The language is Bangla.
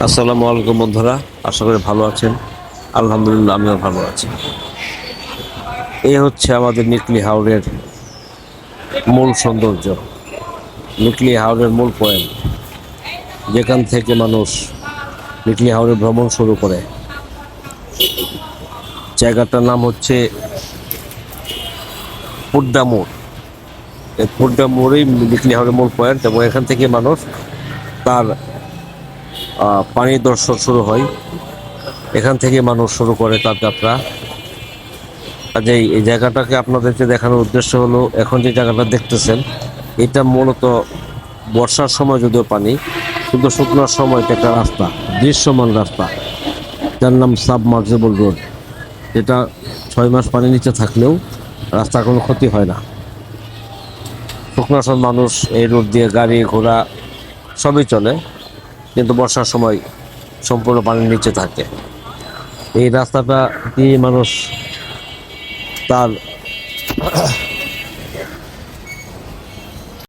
আসসালামু আলাইকুম বন্ধুরা, আশা করি ভালো আছেন। আলহামদুলিল্লাহ, আমিও ভালো আছি। এই হচ্ছে আমাদের নিকলি হাওরের মূল সৌন্দর্য, নিকলি হাওরের মূল পয়েন্ট, যেখান থেকে মানুষ নিকলি হাওরে ভ্রমণ শুরু করে। জায়গাটার নাম হচ্ছে পুড্ডা মোড়। এই পুড্ডা মোড়েই নিকলি হাওরের মূল পয়েন্ট, এবং এখান থেকে মানুষ তার পানি দর্শন শুরু হয়। এখান থেকে মানুষ শুরু করে তার যাত্রা। কাজেই এই জায়গাটাকে আপনাদেরকে দেখানোর উদ্দেশ্য হলো, এখন যে জায়গাটা দেখতেছেন এটা মূলত বর্ষার সময় যদিও পানি, কিন্তু শুকনোর সময় এটা একটা রাস্তা, দৃশ্যমান রাস্তা, যার নাম সাবমার্সিবল রোড। যেটা 6 মাস পানির নিচে থাকলেও রাস্তার কোনো ক্ষতি হয় না। শুকনোর সময় মানুষ এই রোড দিয়ে গাড়ি ঘোড়া সবই চলে, কিন্তু বর্ষার সময় সম্পূর্ণ পানির নিচে থাকে। এই রাস্তাটা দিয়ে মানুষ তার